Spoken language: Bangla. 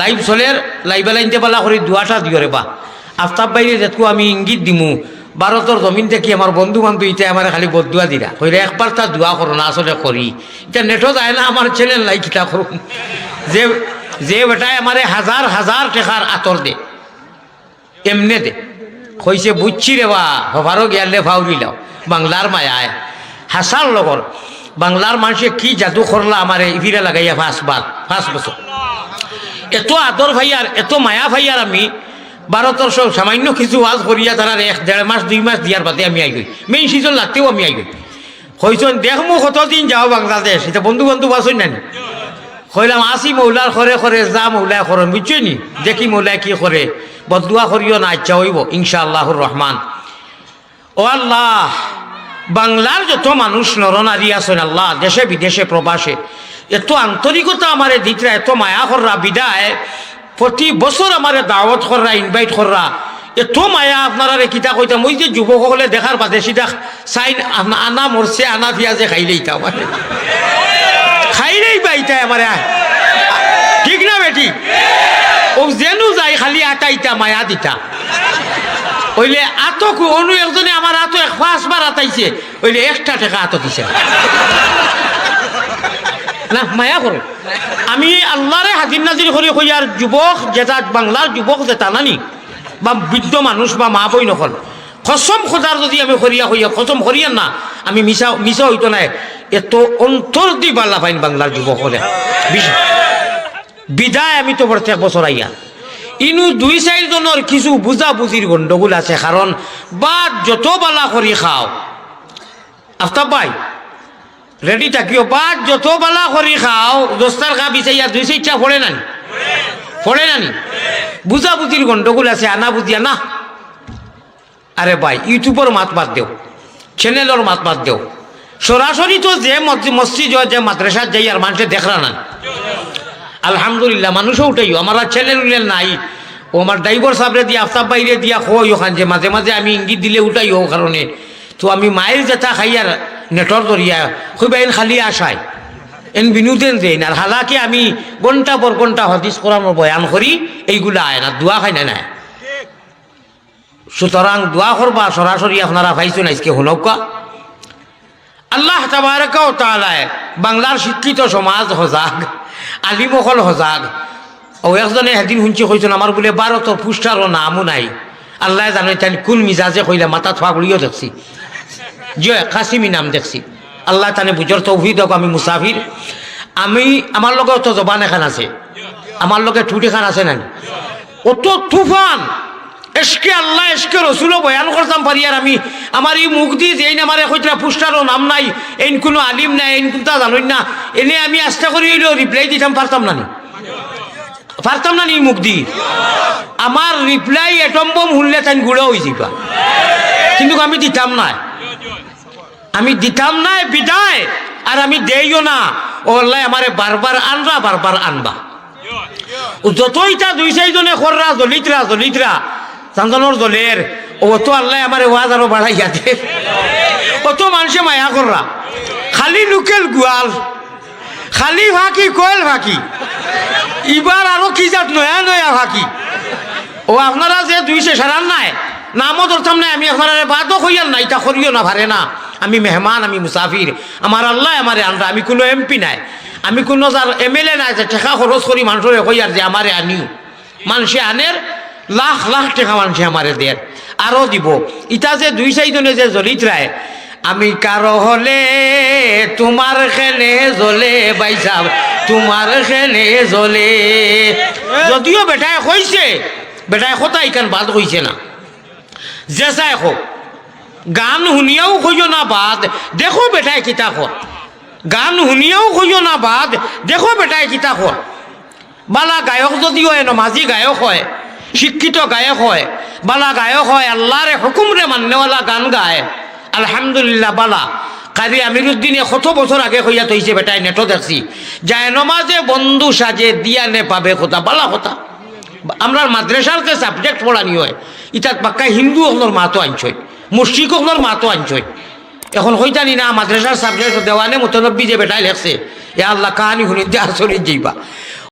লাইভ চলের লাইভে লাইনতে পালা করে দুয়াটা দিও রে বা আফতাব বাইরে যেটুকু আমি ইঙ্গিত দিমু ভারতের জমিন থেকে আমার বন্ধু বান্ধব ইটা আমার খালি বদুয়া দিরা কইলে একবার তা দোয়া করো না আসলে করি এটা নেটও যায় না আমার চ্যানেল নাই কিতা করুন যে যে বেটায় আমারে হাজার হাজার টাকার আতর দে এমনে দে কইছে বুঝছি রে বা হবারও গেলে ফাউরিলাও বাংলার মায়ায় হাসার লগর বাংলার মানুষে কি জাদু করলা আমারে ইভিরে লাগাইয়া 5 বছর এত আদর ভাইয়ার এত মায়া ভাইয়ার আমি ভারতের সব সামান্য কিছু ওয়াজ করিয়া তারা 1-1.5 মাস 2 মাস দিয়ার বাদে আমি আই গই মেইন সিজন লাগতেও আমি আই গই কইছেন দেখমু কতদিন যাও বাংলাদেশ এটা বন্ধু বান্ধব আসুন না কইলাম আসি মৌলার করে করে যা মৌলায় করেন বুঝছো নি দেখি মৌলায় কি করে বদুয়া করিও না ইচ্ছা হইব ইনশাআল্লাহুর রহমান ও আল্লাহ বাংলার যত মানুষ নরনারী আছেন আল্লাহ দেশে বিদেশে প্রবাসে এত আন্তরিকতা আমারে দিতরা এত মায়া কররা বিদায় প্রতি বছর আমারে দাওয়াত কররা ইনভাইট কররা এত মায়া আপনারা কিতা কইতাম ওই যে যুবকসকলে দেখার বাদে সিধা চাইন আনা মরছে আনা পিঁয়াজে খাইলেই তা মানে খাইলেই পাইতা আমারে ঠিক না বেটি ও যেনু যাই খালি আটাইতা মায়া দিতা ওইলে আতো অনু একজনে আমার আতো 5 বার আতাইছে ওইলে 1 টাকা আতো দিছে না মায়া করে আমি আল্লাহরে হাজির নাজির করি কইয়ার যুবক যেটা বাংলার যুবক যেটা নানি বা বৃদ্ধ মানুষ বা মা বই নকল কসম খোদার যদি আমি করিয়া হইয়া কসম করিয়ার না আমি মিশা হইতো না এত অন্তর দি বাল্লা পাইন বাংলার যুবক হলে বিদায় আমি তো প্রত্যেক বছর আইয়া ইনু 2-4 জনের কিছু বুঝা বুঝির গন্ডগোল আছে কারণ বা যত বালা করি খাও আফতাব ভাই রেডি থাকিও বা যত বালা করি খাও দোস্তার খা বিচাইয়া 2-4টা ফোড়ে নানি বুঝা বুঝির গন্ডগোল আছে আনা বুঝিয়া না আরে ভাই ইউটিউবের মাত বাদ দেও চ্যানেলের মাত বাদ দেও সরাসরি তো যে মসজিদ যে মাদ্রাসা যাই আর মানুষের দেখরা না আলহামদুলিল্লাহ মানুষও উঠাইও আমার আর চ্যানেল নাই ও আমার ড্রাইভার সাহেবরে দিয়ে আফতাব বাইরে দিয়া খোয় ওখান যে মাঝে মাঝে আমি ইঙ্গিত দিলে উঠাইও কারণে তো আমি মায়ের যেটা খাইয়ার নেটর দরিয়া খুবই খালি আসায় এন বিনোদন দেন আর হালাকে আমি ঘন্টা পর ঘন্টা হদিস কোরআনের বয়ান করি এইগুলা আয় না দোয়া খাই না সুতরাং দোয়া করবা সরাসরি আপনারা পাইছেন আজকে হুনকা আল্লাহ তাবারক ওয়া তাআলা বাংলার শিক্ষিত সমাজ হজাগ আলিমকল হজাগ ও একজনে সেদিন শুনছি কইছেন আমার বলে ভারতের পুষ্টারও নামও নাই আল্লাহ জানে তাই কোন মিজাজে কইলে মাথা থাকলিও দেখছি যে কাসিমি নাম দেখছি আল্লাহ তানে বুঝর তৌফিক হোক আমি মুসাফির আমি আমার লগে তো জবান এখান আছে আমার লগে ঠুট এখান আছে না অত তুফান এসকে আল্লাহ এসকে রসুলও বয়ান করতাম পারি আর আমি আমার এই মুখ দিয়ে যেই না আমার কইটা পুষ্টারও নাম নাই এন কোনো আলিম নাই এন কোনটা জানোই না এনে আমি আস্থা করি হইলেও রিপ্লাই দিতাম পারতাম না মুখ দি আমার রিপ্লাই এটম বম শুনলে তাই গুঁড়ো হয়ে যাবা কিন্তু আমি দিতাম না বিদায় আর আমি দেইও না ও আল্লাহ আমারে বারবার আনবা যতইটা 2-4 জনে খররা জলিতরা চান্দনের দলের ও তো আল্লাহ আমারে ওয়াজ আরো বাড়াইয়া দে কত মানুষে মায়া কররা খালি লুকেল গুয়াল খালি ফাঁকি কোয়েল ফাঁকি এবার আরো কি যাত নয়া ফাঁকি ও আপনারা যে 200 সারান নাই নামও ধরতাম না আমি আপনারা বাদও কইয়ার না এটা করিও না ভারে না আমি মেহমান আমি মুসাফির আমার আল্লাহ আমারে আনরা আমি কোনো এমপি নাই আমি কোনো যার এমএলএ নাই যে টাকা খরচ করি মানুষের কইয়ার যে আমারে আনিও মানুষে আনের লাখ টাকা মানুষে আমারে দেয় আরও দিব ইটা যে 2-4 জনে যে জলিত রায় আমি কারো হলে তোমার খেলে জ্বলে বাইসাব তোমার খেলে জ্বলে যদিও বেটায় কইছে বেটায় কথা ইখান বাদ কইছে না যে চাই হোক গান শুনিয়াও কইও না বাদ দেখো বেটায় কিতা কর গান শুনিয়াও কইও না বাদ দেখো বেটায় কিতা কর বালা গায়ক যদিও নমাজি গায়ক হয় শিক্ষিত গায়ক হয় বালা গায়ক হয় আল্লাহরে হুকুমরে মান্যওয়ালা গান গায় আলহামদুলিল্লাহ বালা কাজী আমিরুদ্দিনে কত বছর আগে কইয়া তৈছে বেটায় নেটো দেখছি যায় নমাজে বন্ধু সাজে দিয়া নে পাবে কথা বালা কথা আমরা মাদ্রাসার যে সাবজেক্ট পড়ানি হয় ইটাত পাক্কা হিন্দু হকলর মাতো আনছই মুশরিক হকলর মাতো আনছই এখন হইতানি না মাদ্রাসার সাবজেক্ট দেওয়ানে মুতানব্বি যে বেটায় লেখছে এ আল্লাহ কাহানি শুনি দিয়ে আসরিত যাইবা